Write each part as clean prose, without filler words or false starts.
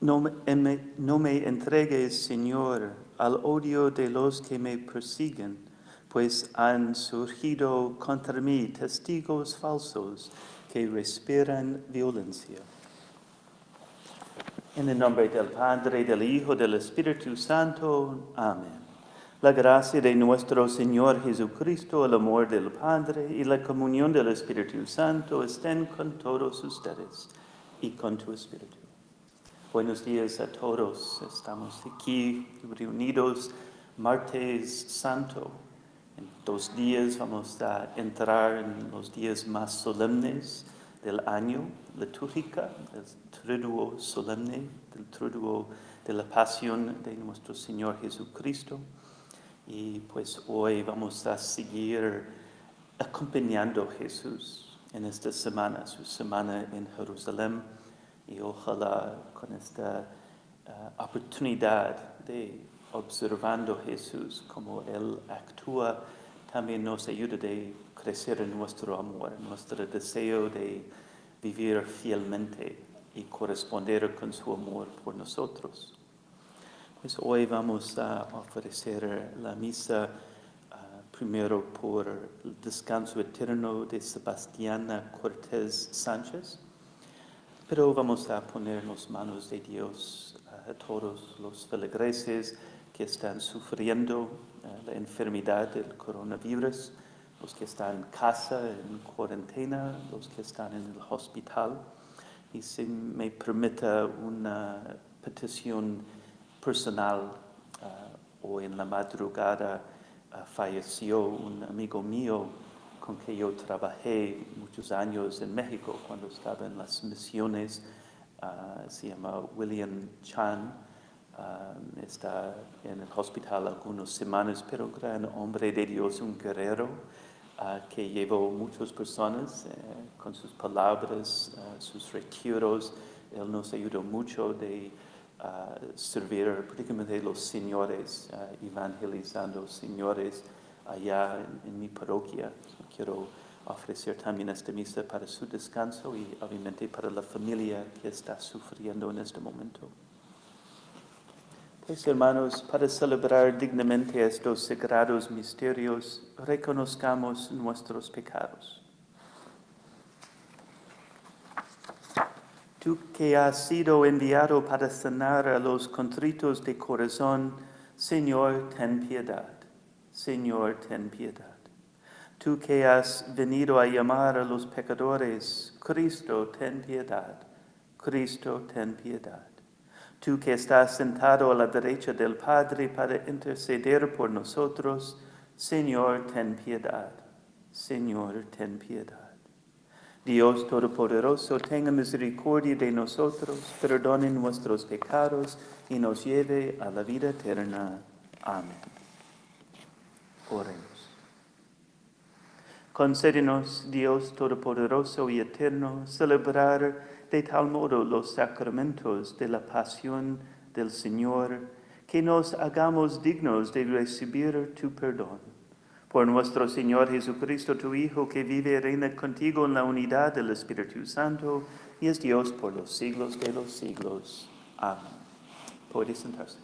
No me entregues, Señor, al odio de los que me persiguen, pues han surgido contra mí testigos falsos que respiran violencia. En el nombre del Padre, del Hijo, del Espíritu Santo. Amén. La gracia de nuestro Señor Jesucristo, el amor del Padre y la comunión del Espíritu Santo estén con todos ustedes y con tu Espíritu. Buenos días a todos. Estamos aquí reunidos Martes Santo. En 2 días vamos a entrar en los días más solemnes del año litúrgica, el triduo solemne, el triduo de la pasión de nuestro Señor Jesucristo. Y pues hoy vamos a seguir acompañando a Jesús en esta semana, su semana en Jerusalén. Y ojalá con esta oportunidad de observando a Jesús como Él actúa, también nos ayuda a crecer en nuestro amor, en nuestro deseo de vivir fielmente y corresponder con su amor por nosotros. Pues hoy vamos a ofrecer la misa primero por el descanso eterno de Sebastiana Cortés Sánchez. Pero vamos a poner en las manos de Dios a todos los feligreses que están sufriendo la enfermedad del coronavirus, los que están en casa, en cuarentena, los que están en el hospital. Y si me permita una petición personal, hoy en la madrugada falleció un amigo mío con que yo trabajé muchos años en México cuando estaba en las misiones. Se llama William Chan. Está en el hospital algunas semanas, pero gran hombre de Dios, un guerrero que llevó muchas personas con sus palabras, sus retiros. Él nos ayudó mucho de servir prácticamente los señores, evangelizando señores allá en mi parroquia. Quiero ofrecer también esta misa para su descanso y obviamente para la familia que está sufriendo en este momento. Pues hermanos, para celebrar dignamente estos sagrados misterios, reconozcamos nuestros pecados. Tú que has sido enviado para sanar a los contritos de corazón, Señor, ten piedad. Señor, ten piedad. Tú que has venido a llamar a los pecadores, Cristo, ten piedad. Cristo, ten piedad. Tú que estás sentado a la derecha del Padre para interceder por nosotros, Señor, ten piedad. Señor, ten piedad. Dios Todopoderoso, tenga misericordia de nosotros, perdone nuestros pecados y nos lleve a la vida eterna. Amén. Oremos. Concédenos, Dios Todopoderoso y Eterno, celebrar de tal modo los sacramentos de la pasión del Señor, que nos hagamos dignos de recibir tu perdón. Por nuestro Señor Jesucristo, tu Hijo, que vive y reina contigo en la unidad del Espíritu Santo, y es Dios por los siglos de los siglos. Amén. Puede sentarse.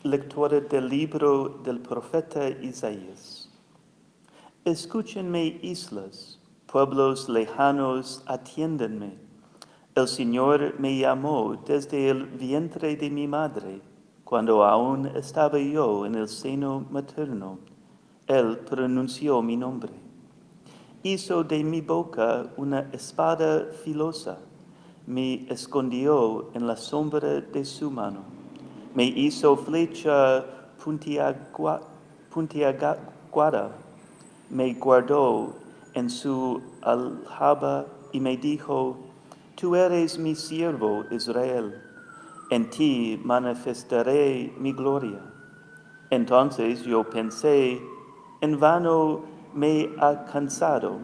Lectura del libro del profeta Isaías. Escúchenme, islas, pueblos lejanos, atiéndanme. El Señor me llamó desde el vientre de mi madre, cuando aún estaba yo en el seno materno. Él pronunció mi nombre. Hizo de mi boca una espada filosa. Me escondió en la sombra de su mano. Me hizo flecha puntiaguda. Me guardó en su aljaba y me dijo: Tú eres mi siervo, Israel. En ti manifestaré mi gloria. Entonces yo pensé: en vano me he cansado,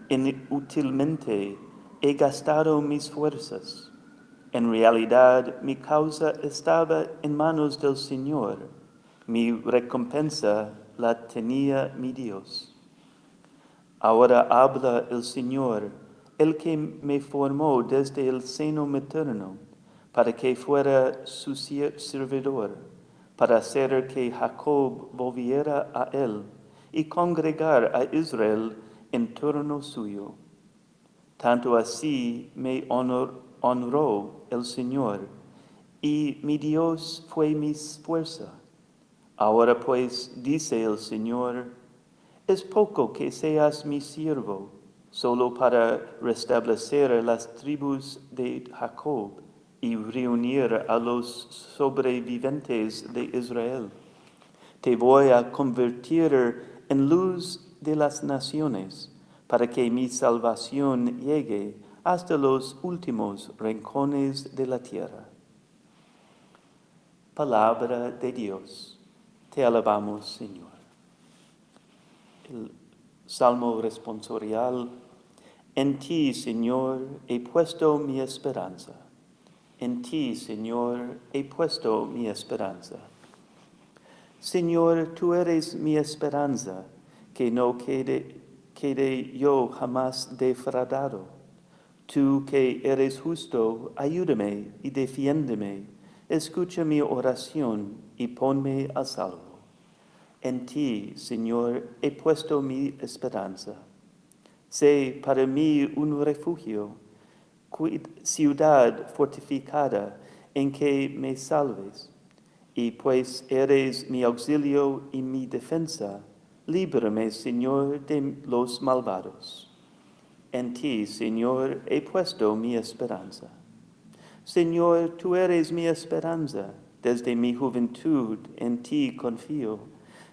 inútilmente he gastado mis fuerzas. En realidad, mi causa estaba en manos del Señor, mi recompensa la tenía mi Dios. Ahora habla el Señor, el que me formó desde el seno materno, para que fuera su servidor, para hacer que Jacob volviera a él y congregar a Israel en torno suyo. Tanto así me honró el Señor, y mi Dios fue mi fuerza. Ahora pues, dice el Señor, es poco que seas mi siervo, solo para restablecer las tribus de Jacob y reunir a los sobrevivientes de Israel. Te voy a convertir en luz de las naciones, para que mi salvación llegue hasta los últimos rincones de la tierra. Palabra de Dios. Te alabamos, Señor. El Salmo responsorial. En ti, Señor, he puesto mi esperanza. En ti, Señor, he puesto mi esperanza. Señor, tú eres mi esperanza, que no quede yo jamás defraudado. Tú que eres justo, ayúdame y defiéndeme. Escucha mi oración y ponme a salvo. En ti, Señor, he puesto mi esperanza. Sé para mí un refugio, ciudad fortificada en que me salves. Y pues eres mi auxilio y mi defensa, líbrame, Señor, de los malvados. En ti, Señor, he puesto mi esperanza. Señor, tú eres mi esperanza. Desde mi juventud en ti confío.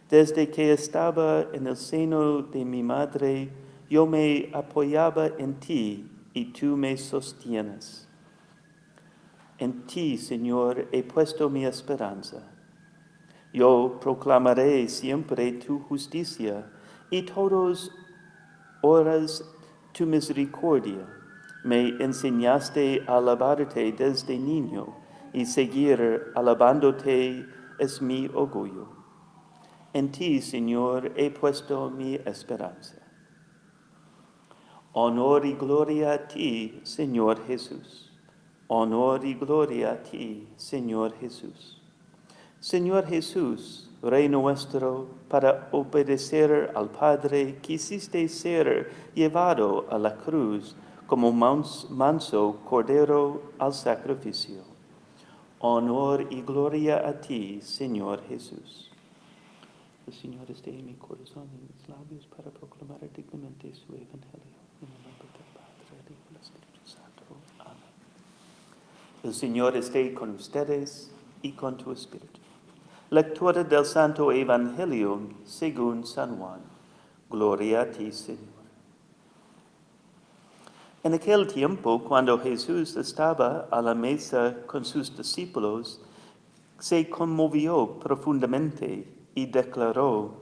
Desde que estaba en el seno de mi madre, yo me apoyaba en ti y tú me sostienes. En ti, Señor, he puesto mi esperanza. Yo proclamaré siempre tu justicia y todas horas tu misericordia. Me enseñaste a alabarte desde niño y seguir alabándote es mi orgullo. En ti, Señor, he puesto mi esperanza. Honor y gloria a ti, Señor Jesús. Honor y gloria a ti, Señor Jesús. Señor Jesús, Rey nuestro, para obedecer al Padre, quisiste ser llevado a la cruz como manso cordero al sacrificio. Honor y gloria a ti, Señor Jesús. El Señor esté en mi corazón y en mis labios para proclamar dignamente su evangelio. En el nombre del Padre, del Hijo y del Espíritu Santo. Amén. El Señor esté con ustedes y con tu espíritu. Lectura del Santo Evangelio según San Juan. Gloria a ti, Señor. En aquel tiempo, cuando Jesús estaba a la mesa con sus discípulos, se conmovió profundamente y declaró: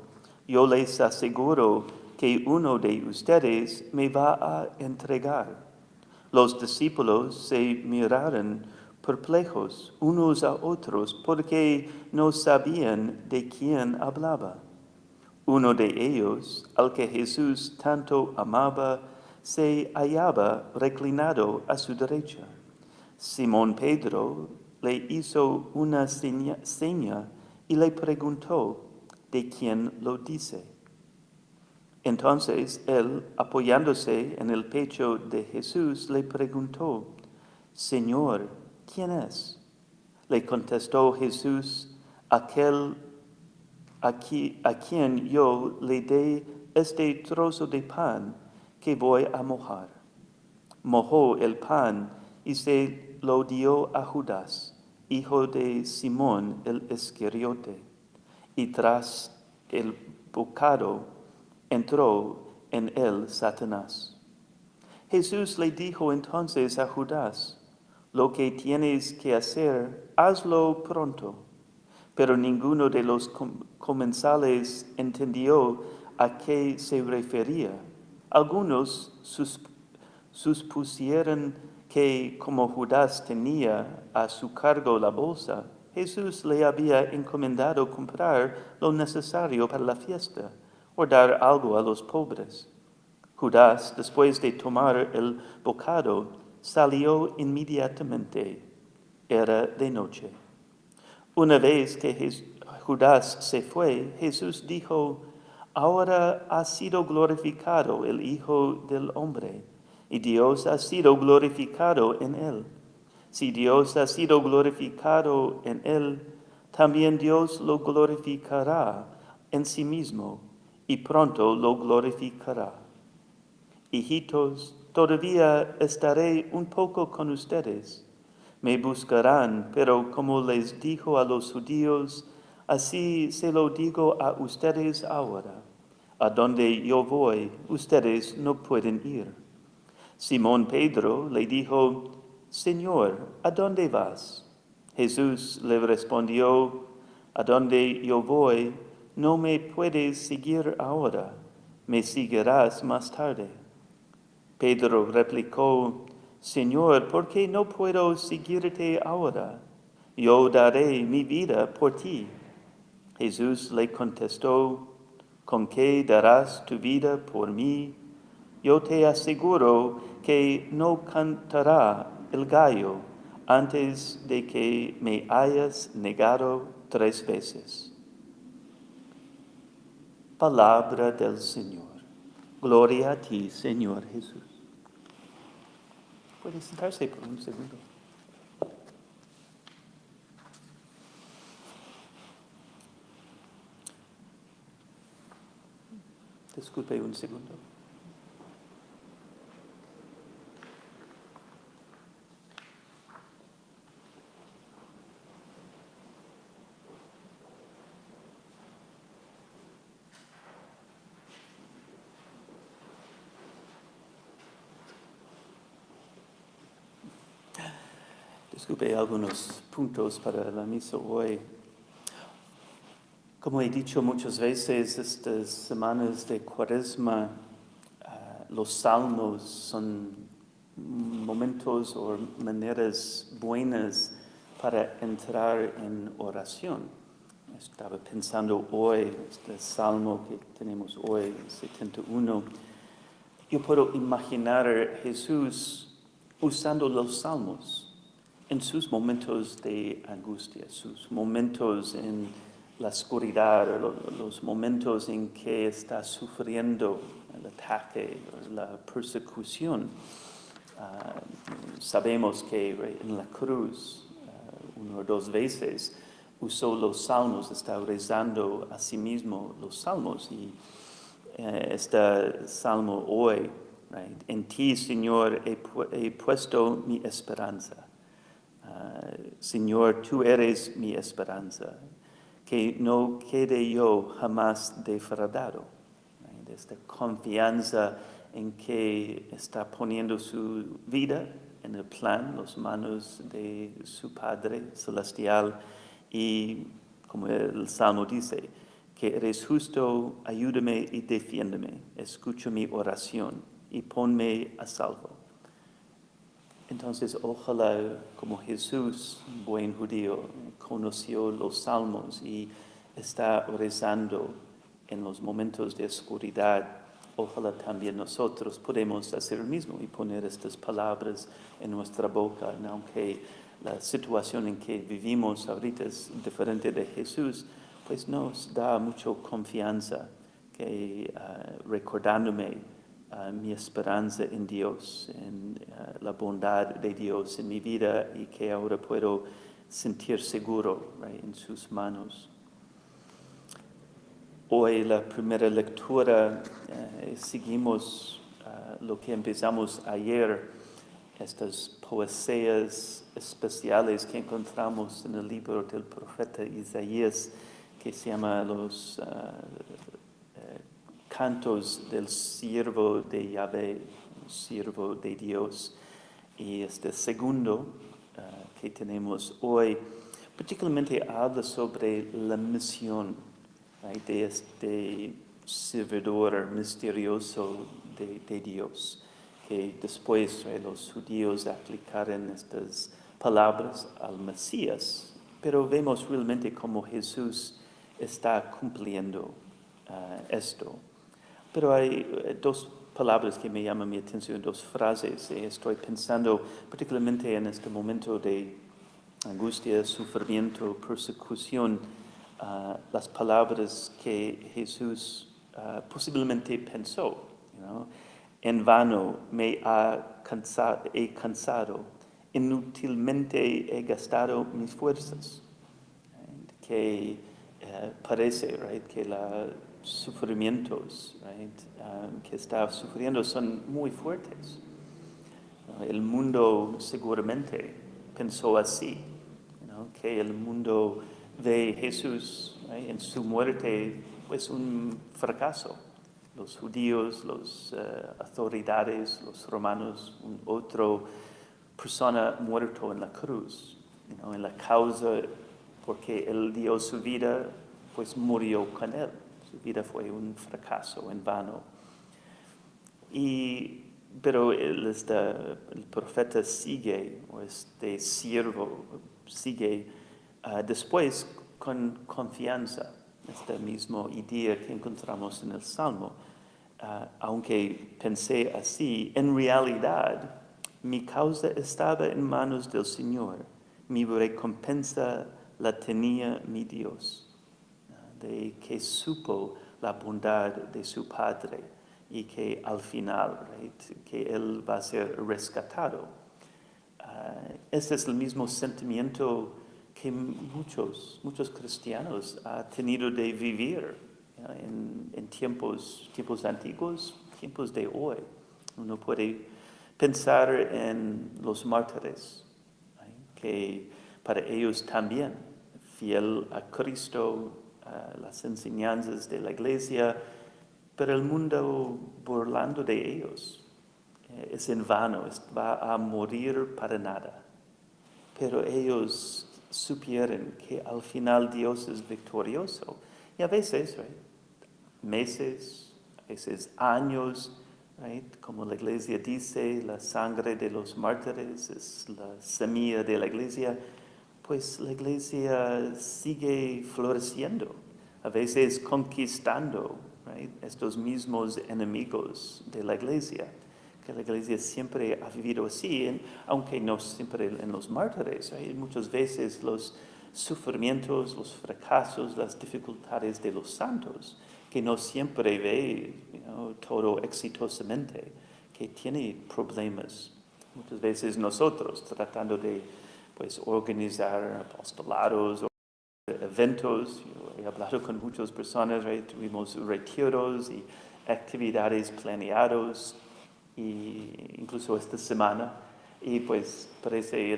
yo les aseguro que uno de ustedes me va a entregar. Los discípulos se miraron perplejos unos a otros porque no sabían de quién hablaba. Uno de ellos, al que Jesús tanto amaba, se hallaba reclinado a su derecha. Simón Pedro le hizo una seña y le preguntó: ¿de quién lo dice? Entonces él, apoyándose en el pecho de Jesús, le preguntó: Señor, ¿quién es? Le contestó Jesús: aquel a quien yo le dé este trozo de pan que voy a mojar. Mojó el pan y se lo dio a Judas, hijo de Simón el Iscariote, y tras el bocado entró en él Satanás. Jesús le dijo entonces a Judas: lo que tienes que hacer, hazlo pronto. Pero ninguno de los comensales entendió a qué se refería. Algunos suspusieron que, como Judas tenía a su cargo la bolsa, Jesús le había encomendado comprar lo necesario para la fiesta o dar algo a los pobres. Judas, después de tomar el bocado, salió inmediatamente. Era de noche. Una vez que Judas se fue, Jesús dijo: Ahora ha sido glorificado el Hijo del Hombre, y Dios ha sido glorificado en él. Si Dios ha sido glorificado en él, también Dios lo glorificará en sí mismo, y pronto lo glorificará. Hijitos, todavía estaré un poco con ustedes. Me buscarán, pero como les dijo a los judíos, así se lo digo a ustedes ahora. A donde yo voy, ustedes no pueden ir. Simón Pedro le dijo: Señor, ¿a dónde vas? Jesús le respondió: A donde yo voy, no me puedes seguir ahora, me seguirás más tarde. Pedro replicó: Señor, ¿por qué no puedo seguirte ahora? Yo daré mi vida por ti. Jesús le contestó: ¿Con qué darás tu vida por mí? Yo te aseguro que no cantará el gallo antes de que me hayas negado 3 veces. Palabra del Señor. Gloria a ti, Señor Jesús. Puede sentarse por un segundo. Disculpe un segundo. Disculpe algunos puntos para la misa hoy. Como he dicho muchas veces, estas semanas de Cuaresma, los salmos son momentos o maneras buenas para entrar en oración. Estaba pensando hoy, este salmo que tenemos hoy, 71, yo puedo imaginar a Jesús usando los salmos en sus momentos de angustia, sus momentos en la oscuridad, los momentos en que está sufriendo el ataque, la persecución. Sabemos que en la cruz, 1 o 2 veces, usó los salmos, está rezando a sí mismo los salmos. Y este salmo hoy, en ti, Señor, he puesto mi esperanza. Señor, tú eres mi esperanza, que no quede yo jamás defraudado. Esta confianza en que está poniendo su vida en el plan, las manos de su Padre Celestial, y como el Salmo dice, que eres justo, ayúdame y defiéndeme, escucha mi oración y ponme a salvo. Entonces, ojalá, como Jesús, buen judío, conoció los salmos y está rezando en los momentos de oscuridad, ojalá también nosotros podemos hacer lo mismo y poner estas palabras en nuestra boca, aunque la situación en que vivimos ahorita es diferente de Jesús, pues nos da mucha confianza que recordándome mi esperanza en Dios, en la bondad de Dios en mi vida y que ahora puedo sentir seguro en sus manos. Hoy la primera lectura, seguimos lo que empezamos ayer, estas poesías especiales que encontramos en el libro del profeta Isaías, que se llama los cantos del siervo de Yahvé, siervo de Dios. Y este segundo que tenemos hoy, particularmente habla sobre la misión de este servidor misterioso de Dios, que después los judíos aplicaron estas palabras al Mesías, pero vemos realmente cómo Jesús está cumpliendo esto. Pero hay dos palabras que me llaman mi atención, dos frases. Estoy pensando particularmente en este momento de angustia, sufrimiento, persecución, las palabras que Jesús posiblemente pensó. En vano me he cansado, inútilmente he gastado mis fuerzas. Que parece, que los sufrimientos que está sufriendo son muy fuertes. El mundo seguramente pensó así, que el mundo ve a Jesús en su muerte pues un fracaso. Los judíos, las autoridades, los romanos, otra persona muerto en la cruz, en la causa porque él dio su vida, pues murió con él. Su vida fue un fracaso en vano. Pero el profeta sigue, o este siervo sigue después con confianza. Esta misma idea que encontramos en el Salmo. Aunque pensé así, en realidad mi causa estaba en manos del Señor. Mi recompensa la tenía mi Dios. De que supo la bondad de su Padre y que al final, que Él va a ser rescatado. Este es el mismo sentimiento que muchos cristianos han tenido de vivir en tiempos antiguos, tiempos de hoy. Uno puede pensar en los mártires, que para ellos también, fiel a Cristo, a las enseñanzas de la Iglesia, pero el mundo burlando de ellos es en vano, va a morir para nada. Pero ellos supieron que al final Dios es victorioso. Y a veces, meses, a veces años, como la Iglesia dice, la sangre de los mártires es la semilla de la Iglesia, pues la Iglesia sigue floreciendo, a veces conquistando estos mismos enemigos de la Iglesia, que la Iglesia siempre ha vivido así, aunque no siempre en los mártires. Muchas veces los sufrimientos, los fracasos, las dificultades de los santos, que no siempre ve todo exitosamente, que tiene problemas. Muchas veces nosotros tratando de organizar apostolados o eventos. Yo he hablado con muchas personas, tuvimos retiros y actividades planeados, y incluso esta semana, y pues parece,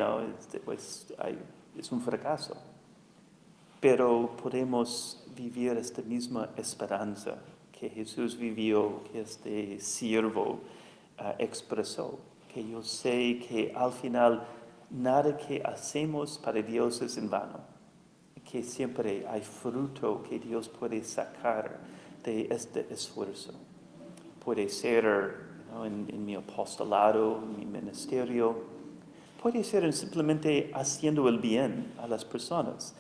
es un fracaso. Pero podemos vivir esta misma esperanza que Jesús vivió, que este siervo expresó, que yo sé que al final nada que hacemos para Dios es en vano, que siempre hay fruto que Dios puede sacar de este esfuerzo. Puede ser en mi apostolado, en mi ministerio, puede ser simplemente haciendo el bien a las personas,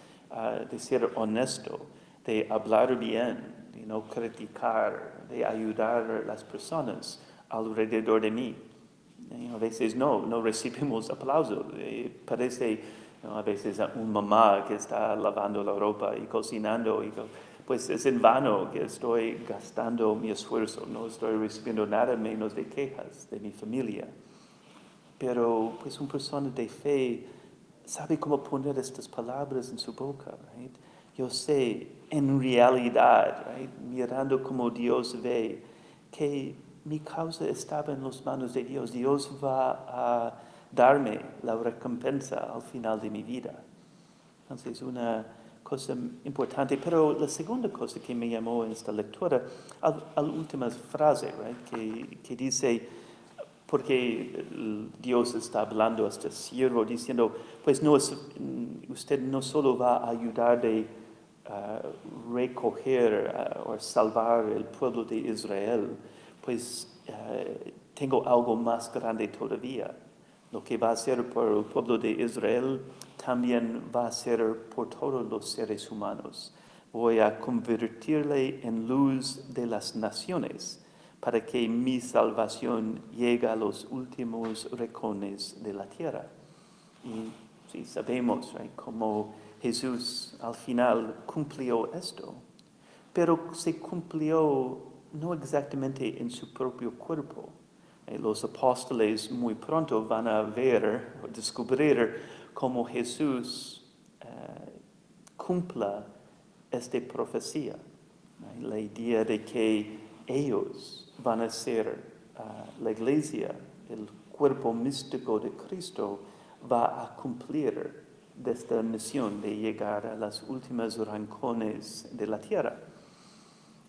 de ser honesto, de hablar bien, de no criticar, de ayudar a las personas alrededor de mí. A veces no recibimos aplauso. Parece a veces a una mamá que está lavando la ropa y cocinando, pues es en vano que estoy gastando mi esfuerzo, no estoy recibiendo nada menos de quejas de mi familia. Pero pues una persona de fe sabe cómo poner estas palabras en su boca. Yo sé en realidad, mirando como Dios ve, que mi causa estaba en las manos de Dios. Dios va a darme la recompensa al final de mi vida. Entonces, una cosa importante. Pero la segunda cosa que me llamó en esta lectura, la última frase, que dice, porque Dios está hablando a este siervo, diciendo, pues usted no solo va a ayudar de recoger o salvar el pueblo de Israel, pues tengo algo más grande todavía. Lo que va a hacer por el pueblo de Israel también va a ser por todos los seres humanos. Voy a convertirle en luz de las naciones para que mi salvación llegue a los últimos rincones de la tierra. Y sí, sabemos, right, cómo Jesús al final cumplió esto, pero se cumplió no exactamente en su propio cuerpo. Los apóstoles muy pronto van a ver o descubrir cómo Jesús cumpla esta profecía. La idea de que ellos van a ser la iglesia, el cuerpo místico de Cristo, va a cumplir de esta misión de llegar a las últimas rincones de la tierra.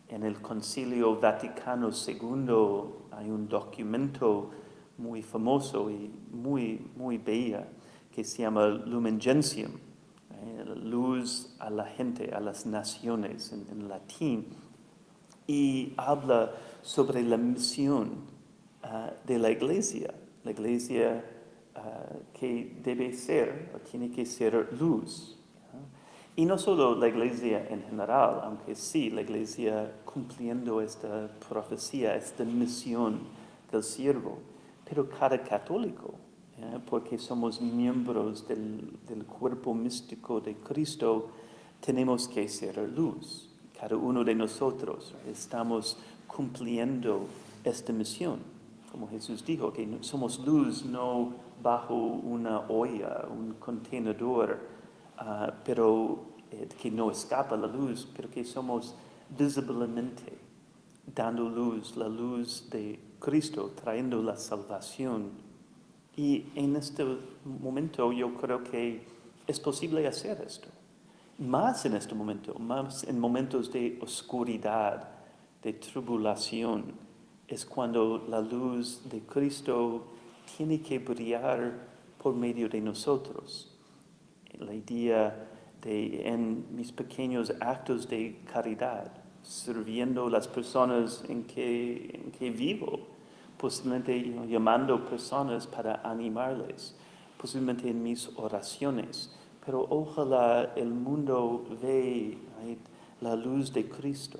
En el Concilio Vaticano II hay un documento muy famoso y muy bella que se llama Lumen Gentium, luz a la gente, a las naciones en latín, y habla sobre la misión de la iglesia que debe ser o tiene que ser luz. Y no solo la iglesia en general, aunque sí, la iglesia cumpliendo esta profecía, esta misión del siervo, pero cada católico, porque somos miembros del cuerpo místico de Cristo, tenemos que ser luz. Cada uno de nosotros estamos cumpliendo esta misión. Como Jesús dijo, que somos luz no bajo una olla, un contenedor, pero que no escapa la luz, pero que somos visiblemente dando luz, la luz de Cristo, trayendo la salvación. Y en este momento yo creo que es posible hacer esto. Más en este momento, más en momentos de oscuridad, de tribulación, es cuando la luz de Cristo tiene que brillar por medio de nosotros. La idea de en mis pequeños actos de caridad, sirviendo a las personas en que vivo, posiblemente llamando personas para animarles, posiblemente en mis oraciones, pero ojalá el mundo vea la luz de Cristo,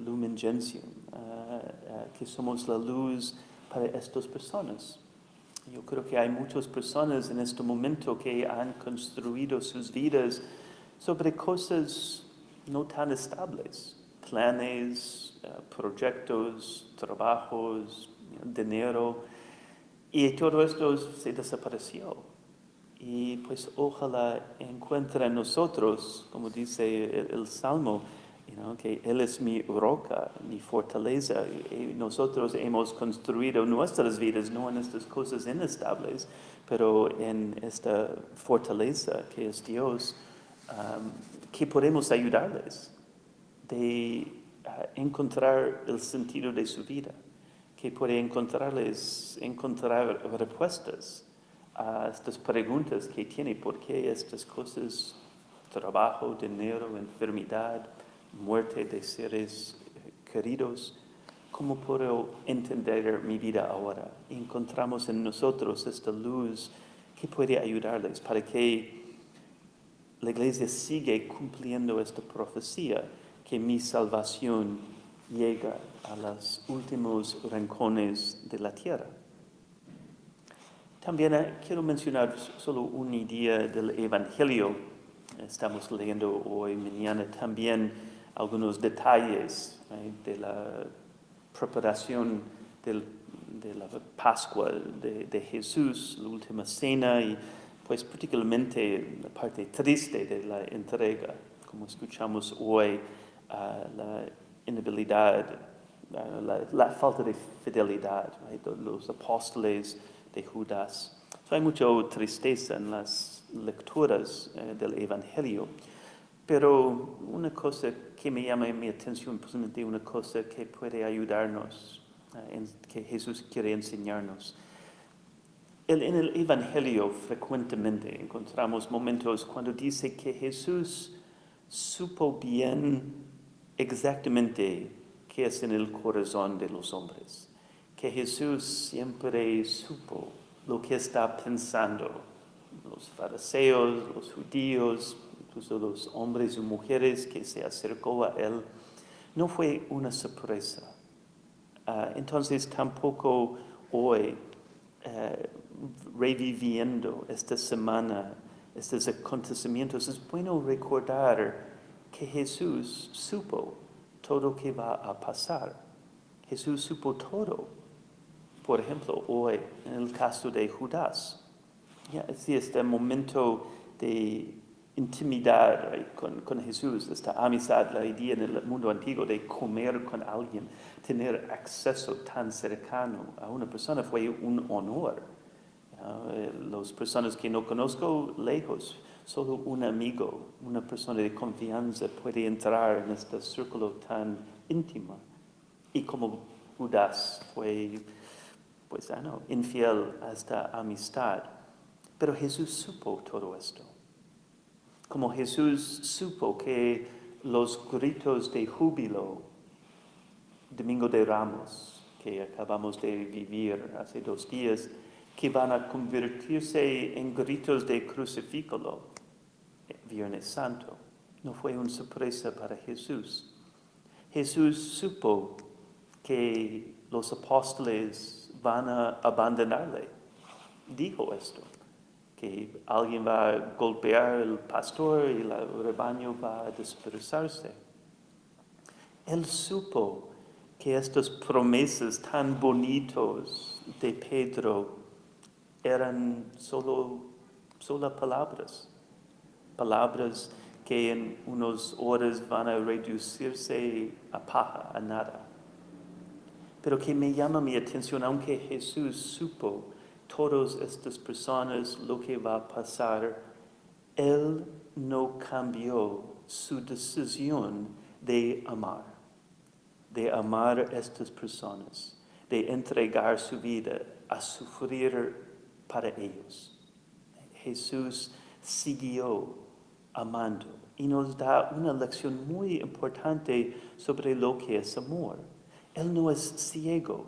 Lumen Gentium, que somos la luz para estas personas. Yo creo que hay muchas personas en este momento que han construido sus vidas sobre cosas no tan estables, planes, proyectos, trabajos, dinero, y todo esto se desapareció. Y pues ojalá encuentre en nosotros, como dice el Salmo, que Él es mi roca, mi fortaleza. Y nosotros hemos construido nuestras vidas no en estas cosas inestables, pero en esta fortaleza que es Dios, que podemos ayudarles de encontrar el sentido de su vida, que puede encontrar respuestas a estas preguntas que tiene, ¿por qué estas cosas, trabajo, dinero, enfermedad, muerte de seres queridos? ¿Cómo puedo entender mi vida ahora? Encontramos en nosotros esta luz que puede ayudarles para que la iglesia siga cumpliendo esta profecía, que mi salvación llega a los últimos rincones de la tierra. También quiero mencionar solo una idea del Evangelio. Estamos leyendo hoy, mañana también algunos detalles de la preparación de la Pascua de Jesús, la última cena, y pues particularmente la parte triste de la entrega, como escuchamos hoy, la inhabilidad, la falta de fidelidad de los apóstoles, de Judas. Hay mucha tristeza en las lecturas del Evangelio, pero una cosa que me llama mi atención, posiblemente una cosa que puede ayudarnos, que Jesús quiere enseñarnos. En el Evangelio frecuentemente encontramos momentos cuando dice que Jesús supo bien exactamente qué es en el corazón de los hombres, que Jesús siempre supo lo que está pensando los fariseos, los judíos, incluso los hombres y mujeres que se acercó a él, no fue una sorpresa. Entonces tampoco hoy, reviviendo esta semana, estos acontecimientos, es bueno recordar que Jesús supo todo lo que va a pasar. Jesús supo todo. Por ejemplo, hoy, en el caso de Judas, este momento de intimidad con Jesús, esta amistad, la idea en el mundo antiguo de comer con alguien, tener acceso tan cercano a una persona fue un honor. Las personas que no conozco lejos, solo un amigo, una persona de confianza puede entrar en este círculo tan íntimo. Y como Judas fue, pues, infiel a esta amistad. Pero Jesús supo todo esto. Como Jesús supo que los gritos de júbilo, Domingo de Ramos, que acabamos de vivir hace 2 días, que van a convertirse en gritos de crucifícalo, Viernes Santo, no fue una sorpresa para Jesús. Jesús supo que los apóstoles van a abandonarle. Dijo esto, que alguien va a golpear al pastor y el rebaño va a dispersarse. Él supo que estas promesas tan bonitas de Pedro eran solo palabras que en unas horas van a reducirse a paja, a nada. Pero que me llama mi atención, aunque Jesús supo todas estas personas lo que va a pasar, Él no cambió su decisión de amar a estas personas, de entregar su vida a sufrir para ellos. Jesús siguió amando y nos da una lección muy importante sobre lo que es amor. Él no es ciego,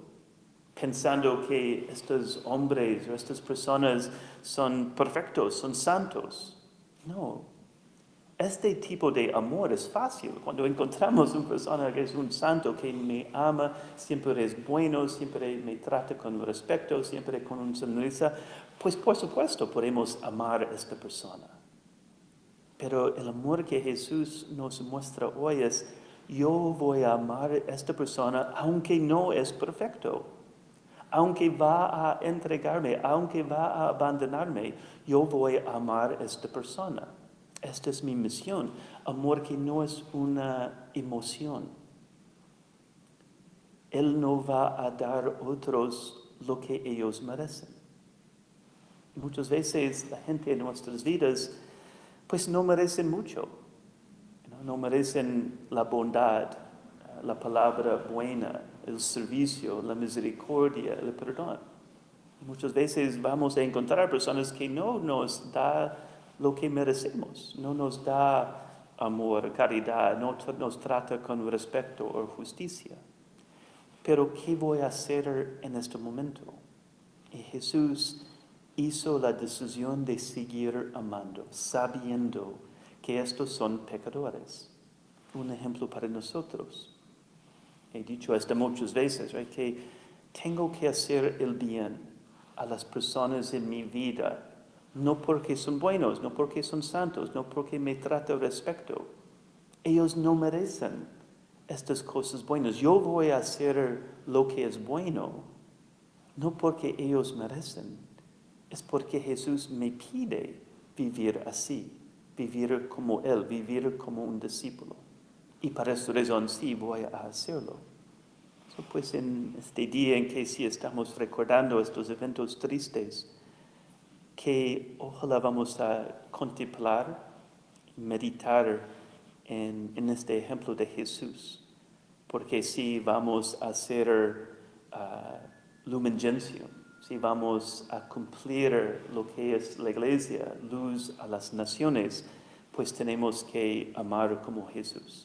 pensando que estos hombres o estas personas son perfectos, son santos. No. Este tipo de amor es fácil. Cuando encontramos una persona que es un santo, que me ama, siempre es bueno, siempre me trata con respeto, siempre con una sonrisa, pues por supuesto podemos amar a esta persona. Pero el amor que Jesús nos muestra hoy es, yo voy a amar a esta persona aunque no es perfecto. Aunque va a entregarme, aunque va a abandonarme, yo voy a amar a esta persona. Esta es mi misión. Amor que no es una emoción. Él no va a dar a otros lo que ellos merecen. Muchas veces la gente en nuestras vidas, pues no merecen mucho. No merecen la bondad, la palabra buena, el servicio, la misericordia, el perdón. Muchas veces vamos a encontrar personas que no nos da lo que merecemos, no nos da amor, caridad, no nos trata con respeto o justicia. Pero ¿qué voy a hacer en este momento? Y Jesús hizo la decisión de seguir amando, sabiendo que estos son pecadores. Un ejemplo para nosotros. He dicho esto muchas veces, ¿right? Que tengo que hacer el bien a las personas en mi vida, no porque son buenos, no porque son santos, no porque me tratan respeto. Ellos no merecen estas cosas buenas. Yo voy a hacer lo que es bueno, no porque ellos merecen, es porque Jesús me pide vivir así, vivir como Él, vivir como un discípulo. Y para esta razón sí voy a hacerlo. Pues en este día en que sí estamos recordando estos eventos tristes, que ojalá vamos a contemplar, meditar en este ejemplo de Jesús, porque si vamos a hacer Lumen Gentium, si vamos a cumplir lo que es la Iglesia, luz a las naciones, pues tenemos que amar como Jesús.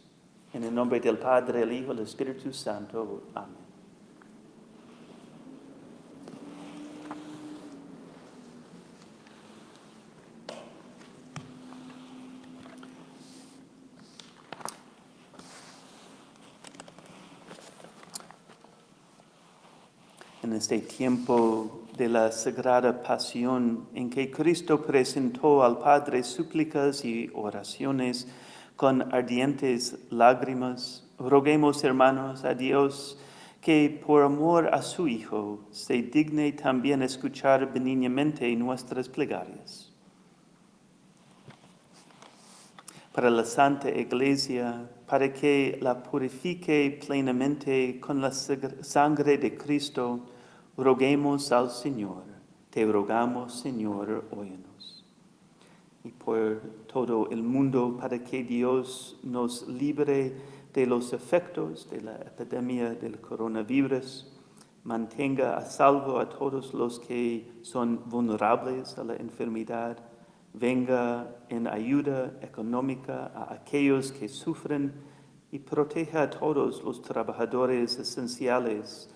En el nombre del Padre, el Hijo y el Espíritu Santo. Amén. en este tiempo de la Sagrada Pasión en que Cristo presentó al Padre súplicas y oraciones con ardientes lágrimas, roguemos, hermanos, a Dios que por amor a su Hijo se digne también escuchar benignamente nuestras plegarias. Para la Santa Iglesia, para que la purifique plenamente con la sangre de Cristo, roguemos al Señor. Te rogamos, Señor, óyenos. Y por todo el mundo, para que Dios nos libre de los efectos de la epidemia del coronavirus, mantenga a salvo a todos los que son vulnerables a la enfermedad, venga en ayuda económica a aquellos que sufren y proteja a todos los trabajadores esenciales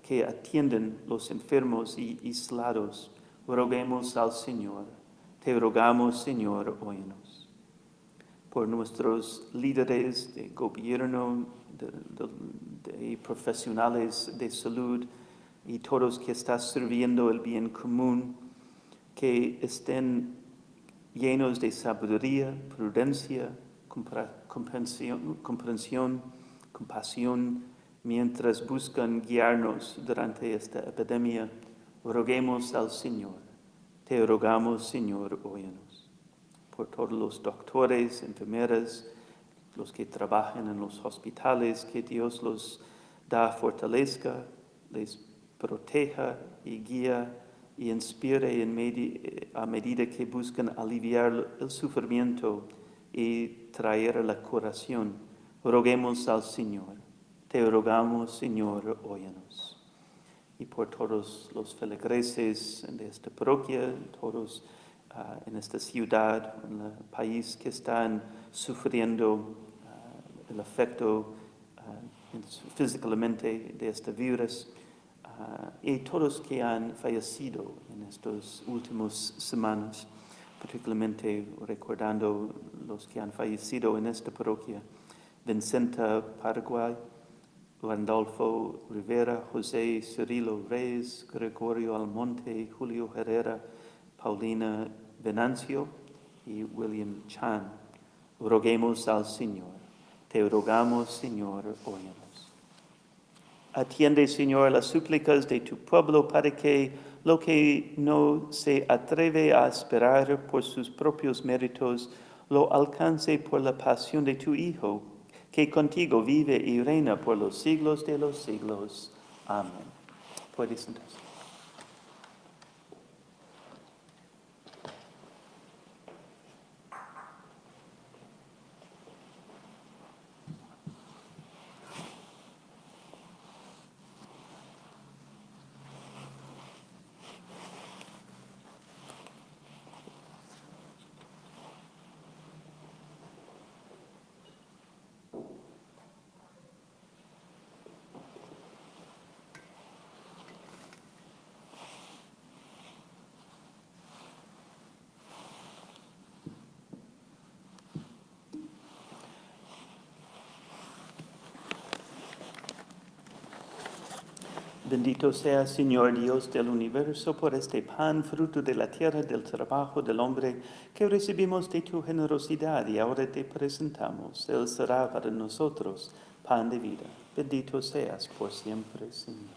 que atienden los enfermos y aislados. Roguemos al Señor. Te rogamos, Señor, óyenos. Por nuestros líderes de gobierno, de profesionales de salud y todos que están sirviendo el bien común, que estén llenos de sabiduría, prudencia, comprensión, compasión, mientras buscan guiarnos durante esta epidemia. Roguemos al Señor. Te rogamos, Señor, óyenos. Por todos los doctores, enfermeras, los que trabajan en los hospitales, que Dios los fortalezca, les proteja y guía y inspire a medida que buscan aliviar el sufrimiento y traer la curación. Roguemos al Señor. Te rogamos, Señor, óyenos. Y por todos los feligreses de esta parroquia, todos en esta ciudad, en el país que están sufriendo el efecto físicamente de este virus, y todos que han fallecido en estas últimas semanas, particularmente recordando los que han fallecido en esta parroquia: Vicenta Paraguay, Randolfo Rivera, José Cirilo Reyes, Gregorio Almonte, Julio Herrera, Paulina Venancio y William Chan. Roguemos al Señor. Te rogamos, Señor, óyenos. Atiende, Señor, las súplicas de tu pueblo para que lo que no se atreve a esperar por sus propios méritos lo alcance por la pasión de tu Hijo, que contigo vive y reina por los siglos de los siglos. Amén. Puedes sentarse. Bendito sea, Señor Dios del universo, por este pan, fruto de la tierra, del trabajo del hombre, que recibimos de tu generosidad y ahora te presentamos. Él será para nosotros pan de vida. Bendito seas por siempre, Señor.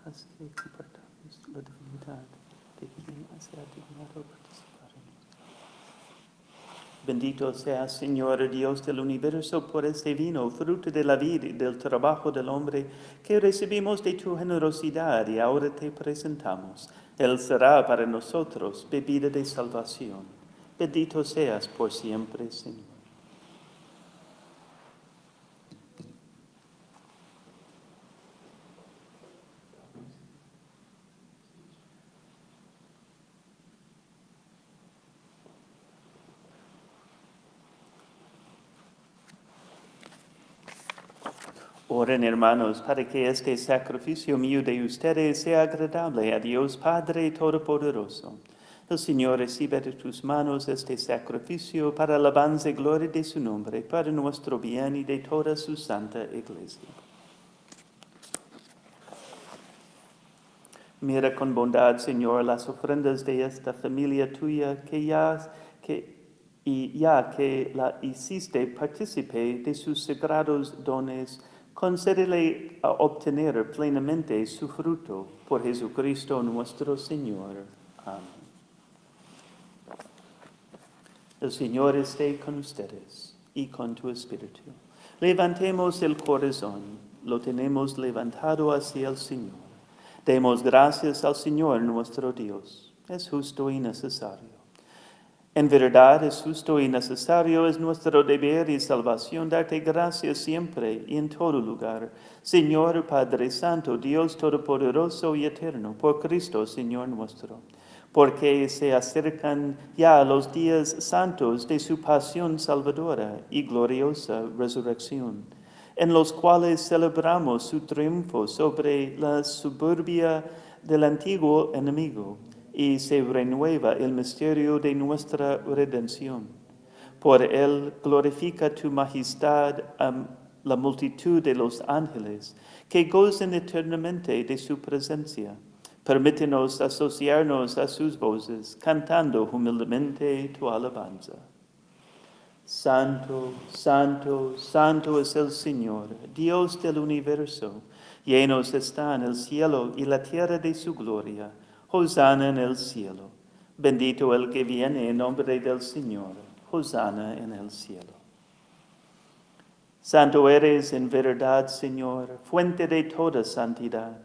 Haz que compartamos la divinidad de quien sea dignado participar en nosotros. Bendito sea, Señor Dios del universo, por este vino, fruto de la vida y del trabajo del hombre, que recibimos de tu generosidad y ahora te presentamos. Él será para nosotros bebida de salvación. Bendito seas por siempre, Señor. Oren, hermanos, para que este sacrificio mío de ustedes sea agradable a Dios Padre Todopoderoso. El Señor recibe de tus manos este sacrificio para alabanza y gloria de su nombre, para nuestro bien y de toda su santa Iglesia. Mira con bondad, Señor, las ofrendas de esta familia tuya, ya que la hiciste partícipe de sus sagrados dones, concédele a obtener plenamente su fruto por Jesucristo nuestro Señor. Amén. El Señor esté con ustedes y con tu espíritu. Levantemos el corazón, lo tenemos levantado hacia el Señor. Demos gracias al Señor nuestro Dios. Es justo y necesario. En verdad es justo y necesario, es nuestro deber y salvación darte gracias siempre y en todo lugar. Señor Padre Santo, Dios Todopoderoso y Eterno, por Cristo, Señor nuestro. Porque se acercan ya los días santos de su pasión salvadora y gloriosa resurrección, en los cuales celebramos su triunfo sobre la soberbia del antiguo enemigo, y se renueva el misterio de nuestra redención. Por él glorifica tu majestad a la multitud de los ángeles, que gozan eternamente de su presencia. Permítenos asociarnos a sus voces, cantando humildemente tu alabanza. Santo, santo, santo es el Señor, Dios del universo. Llenos están el cielo y la tierra de su gloria. Hosana en el cielo. Bendito el que viene en nombre del Señor. Hosana en el cielo. Santo eres en verdad, Señor, fuente de toda santidad.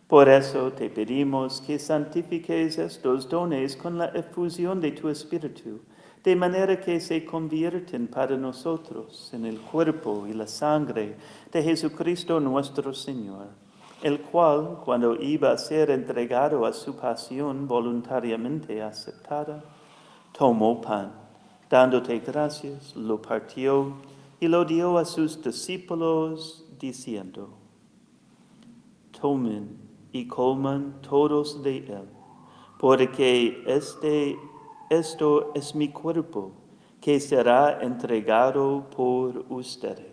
Por eso te pedimos que santifiques estos dones con la efusión de tu Espíritu, de manera que se convierten para nosotros en el cuerpo y la sangre de Jesucristo nuestro Señor, el cual, cuando iba a ser entregado a su pasión voluntariamente aceptada, tomó pan, dándote gracias, lo partió y lo dio a sus discípulos, diciendo: Tomen y coman todos de él, porque esto es mi cuerpo, que será entregado por ustedes.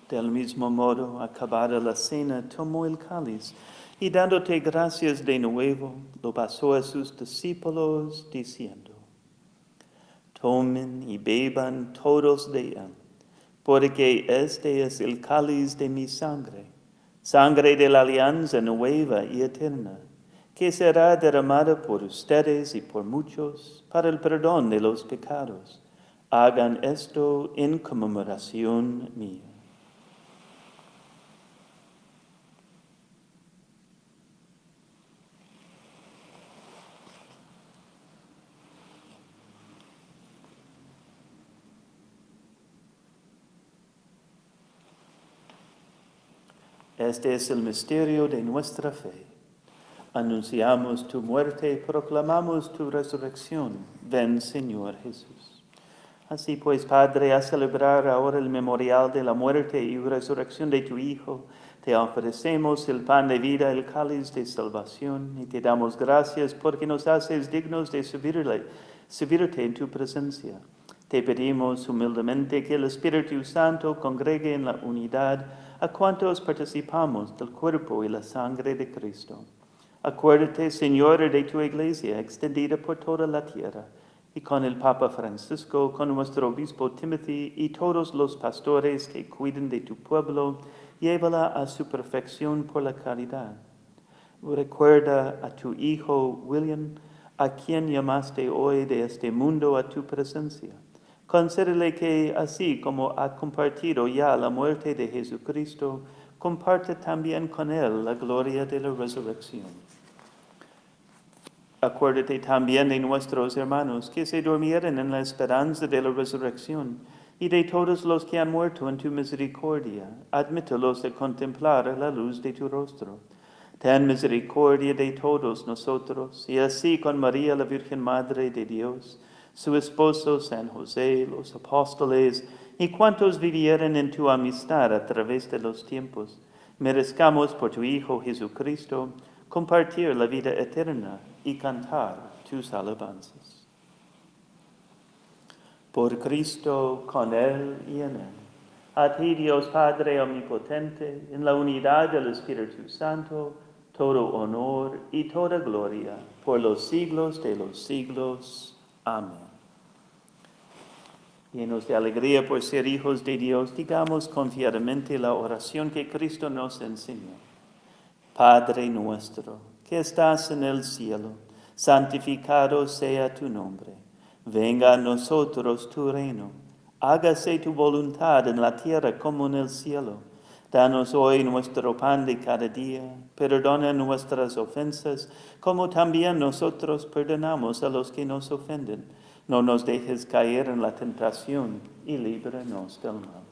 Del mismo modo, acabada la cena, tomó el cáliz y dándote gracias de nuevo, lo pasó a sus discípulos, diciendo: Tomen y beban todos de él, porque este es el cáliz de mi sangre, sangre de la alianza nueva y eterna, que será derramada por ustedes y por muchos para el perdón de los pecados. Hagan esto en conmemoración mía. Este es el misterio de nuestra fe. Anunciamos tu muerte y proclamamos tu resurrección. Ven, Señor Jesús. Así pues, Padre, a celebrar ahora el memorial de la muerte y resurrección de tu Hijo, te ofrecemos el pan de vida, el cáliz de salvación, y te damos gracias porque nos haces dignos de servirte en tu presencia. Te pedimos humildemente que el Espíritu Santo congregue en la unidad a cuantos participamos del cuerpo y la sangre de Cristo. Acuérdate, Señor, de tu Iglesia extendida por toda la tierra, y con el Papa Francisco, con nuestro obispo Timothy y todos los pastores que cuiden de tu pueblo, llévala a su perfección por la caridad. Recuerda a tu hijo William, a quien llamaste hoy de este mundo a tu presencia. Concédele que, así como ha compartido ya la muerte de Jesucristo, comparte también con él la gloria de la resurrección. Acuérdate también de nuestros hermanos que se durmieron en la esperanza de la resurrección, y de todos los que han muerto en tu misericordia. Admítelos a contemplar la luz de tu rostro. Ten misericordia de todos nosotros, y así con María, la Virgen Madre de Dios, su esposo San José, los apóstoles, y cuantos vivieron en tu amistad a través de los tiempos, merezcamos por tu Hijo Jesucristo compartir la vida eterna y cantar tus alabanzas. Por Cristo, con Él y en Él. A ti, Dios Padre omnipotente, en la unidad del Espíritu Santo, todo honor y toda gloria por los siglos de los siglos. Amén. Llenos de alegría por ser hijos de Dios, digamos confiadamente la oración que Cristo nos enseñó. Padre nuestro, que estás en el cielo, santificado sea tu nombre. Venga a nosotros tu reino. Hágase tu voluntad en la tierra como en el cielo. Danos hoy nuestro pan de cada día. Perdona nuestras ofensas, como también nosotros perdonamos a los que nos ofenden. No nos dejes caer en la tentación y líbranos del mal.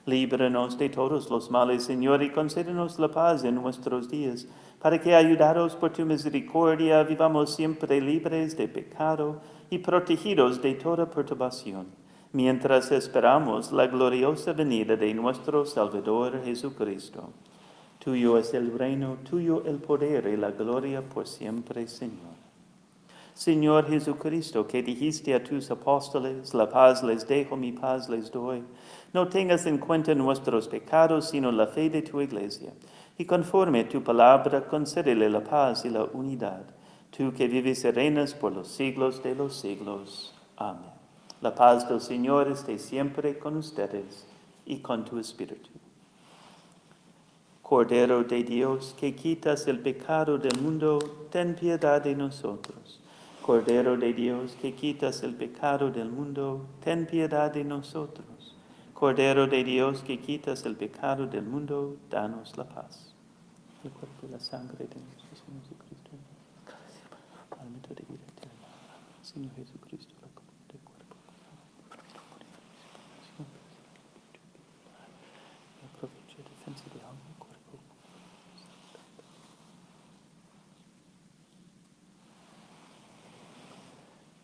Líbranos de todos los males, Señor, y concédenos la paz en nuestros días, para que, ayudados por tu misericordia, vivamos siempre libres de pecado y protegidos de toda perturbación, mientras esperamos la gloriosa venida de nuestro Salvador Jesucristo. Tuyo es el reino, tuyo el poder y la gloria por siempre, Señor. Señor Jesucristo, que dijiste a tus apóstoles, la paz les dejo, mi paz les doy, no tengas en cuenta nuestros pecados, sino la fe de tu iglesia, y conforme a tu palabra, concédele la paz y la unidad, tú que vives y reinas por los siglos de los siglos. Amén. La paz del Señor esté siempre con ustedes y con tu espíritu. Cordero de Dios, que quitas el pecado del mundo, ten piedad de nosotros. Cordero de Dios, que quitas el pecado del mundo, ten piedad de nosotros. Cordero de Dios, que quitas el pecado del mundo, danos la paz. El cuerpo y la sangre de nuestro Señor Jesucristo, alma de vida eterna. Señor Jesucristo, la comunión del cuerpo, y aprovecho la defensa de alma y cuerpo.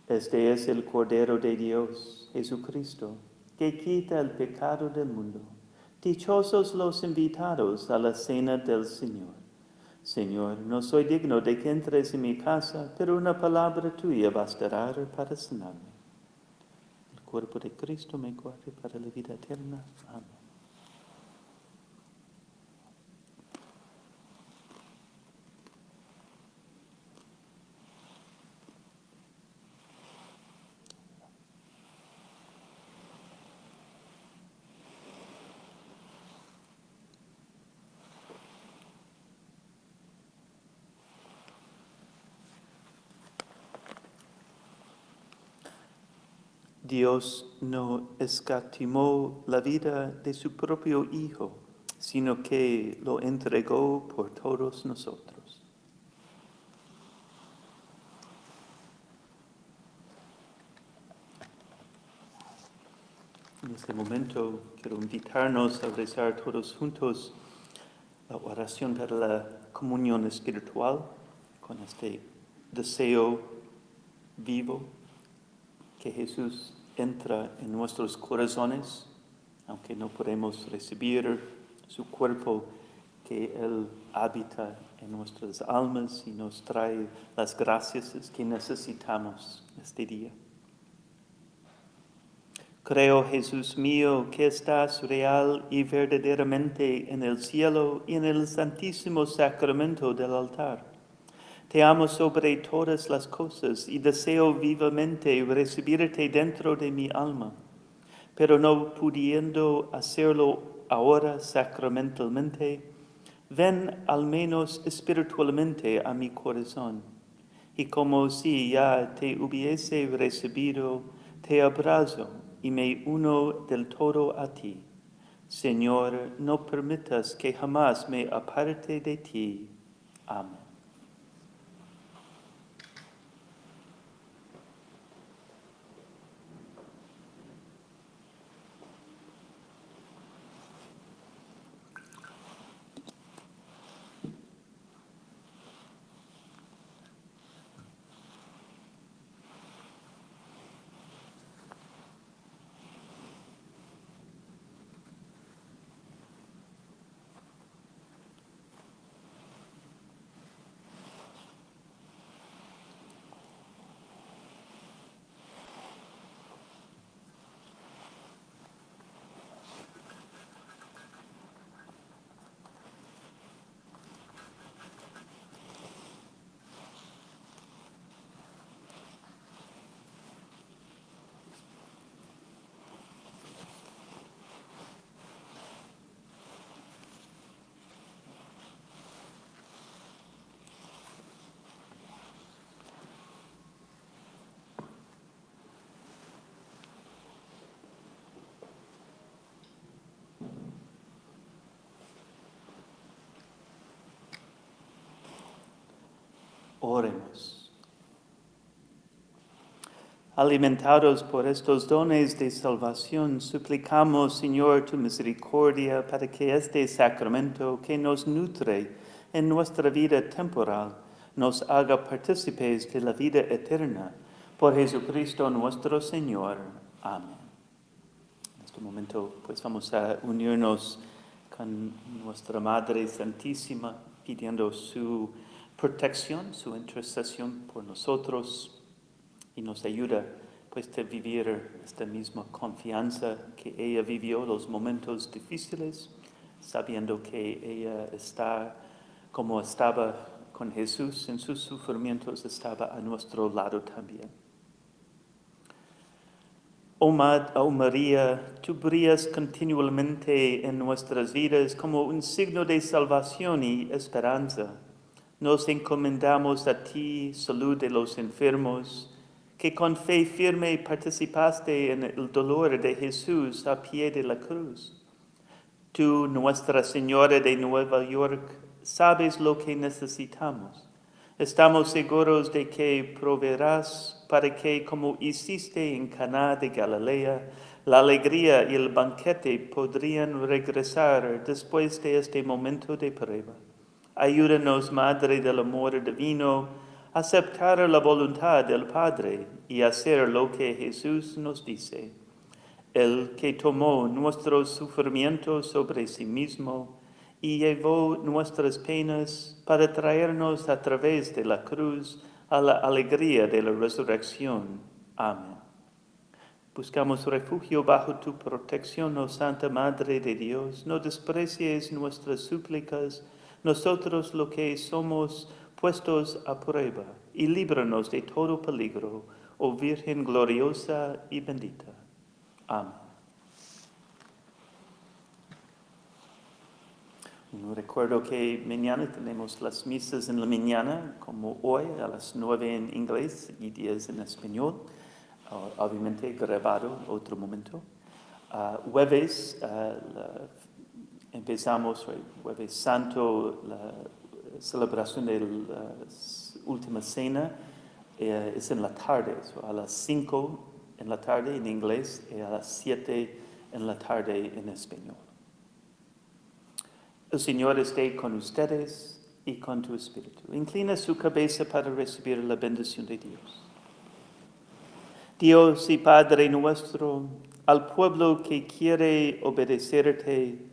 Este es el Cordero de Dios, Jesucristo, que quita el pecado del mundo. Dichosos los invitados a la cena del Señor. Señor, no soy digno de que entres en mi casa, pero una palabra tuya bastará para sanarme. El cuerpo de Cristo me guarde para la vida eterna. Amén. Dios no escatimó la vida de su propio Hijo, sino que lo entregó por todos nosotros. En este momento quiero invitarnos a rezar todos juntos la oración para la comunión espiritual, con este deseo vivo que Jesús entra en nuestros corazones, aunque no podemos recibir su cuerpo, que Él habita en nuestras almas y nos trae las gracias que necesitamos este día. Creo, Jesús mío, que estás real y verdaderamente en el cielo y en el santísimo sacramento del altar. Te amo sobre todas las cosas y deseo vivamente recibirte dentro de mi alma, pero no pudiendo hacerlo ahora sacramentalmente, ven al menos espiritualmente a mi corazón, y como si ya te hubiese recibido, te abrazo y me uno del todo a ti. Señor, no permitas que jamás me aparte de ti. Amén. Oremos. Alimentados por estos dones de salvación, suplicamos, Señor, tu misericordia para que este sacramento que nos nutre en nuestra vida temporal nos haga partícipes de la vida eterna. Por Jesucristo nuestro Señor. Amén. En este momento, pues vamos a unirnos con nuestra Madre Santísima, pidiendo su protección, su intercesión por nosotros, y nos ayuda pues a vivir esta misma confianza que ella vivió los momentos difíciles, sabiendo que ella está como estaba con Jesús en sus sufrimientos, estaba a nuestro lado también. Oh María, tú brillas continuamente en nuestras vidas como un signo de salvación y esperanza. Nos encomendamos a ti, salud de los enfermos, que con fe firme participaste en el dolor de Jesús a pie de la cruz. Tú, Nuestra Señora de Nueva York, sabes lo que necesitamos. Estamos seguros de que proveerás para que, como hiciste en Caná de Galilea, la alegría y el banquete podrían regresar después de este momento de prueba. Ayúdanos, Madre del Amor Divino, a aceptar la voluntad del Padre y hacer lo que Jesús nos dice. El que tomó nuestros sufrimientos sobre sí mismo y llevó nuestras penas para traernos a través de la cruz a la alegría de la resurrección. Amén. Buscamos refugio bajo tu protección, oh Santa Madre de Dios. No desprecies nuestras súplicas, nosotros lo que somos puestos a prueba, y líbranos de todo peligro, oh Virgen gloriosa y bendita. Amén. Recuerdo que mañana tenemos las misas en la mañana, como hoy, a las 9 en inglés y 10 en español. Obviamente grabado otro momento. Jueves, empezamos, Jueves Santo, la celebración de la última cena es en la tarde, a las 5 en la tarde en inglés y a las 7 en la tarde en español. El Señor esté con ustedes y con tu espíritu. Inclina su cabeza para recibir la bendición de Dios. Dios y Padre nuestro, al pueblo que quiere obedecerte,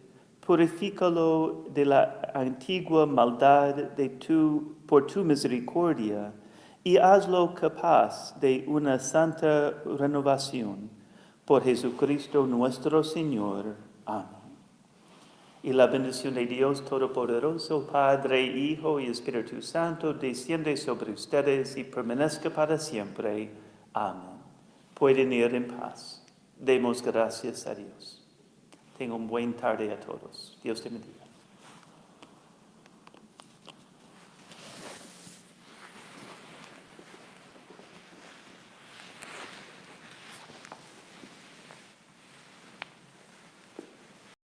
purifícalo de la antigua maldad por tu misericordia y hazlo capaz de una santa renovación. Por Jesucristo nuestro Señor. Amén. Y la bendición de Dios Todopoderoso, Padre, Hijo y Espíritu Santo, desciende sobre ustedes y permanezca para siempre. Amén. Pueden ir en paz. Demos gracias a Dios. Tengan un buen tarde a todos. Dios te bendiga.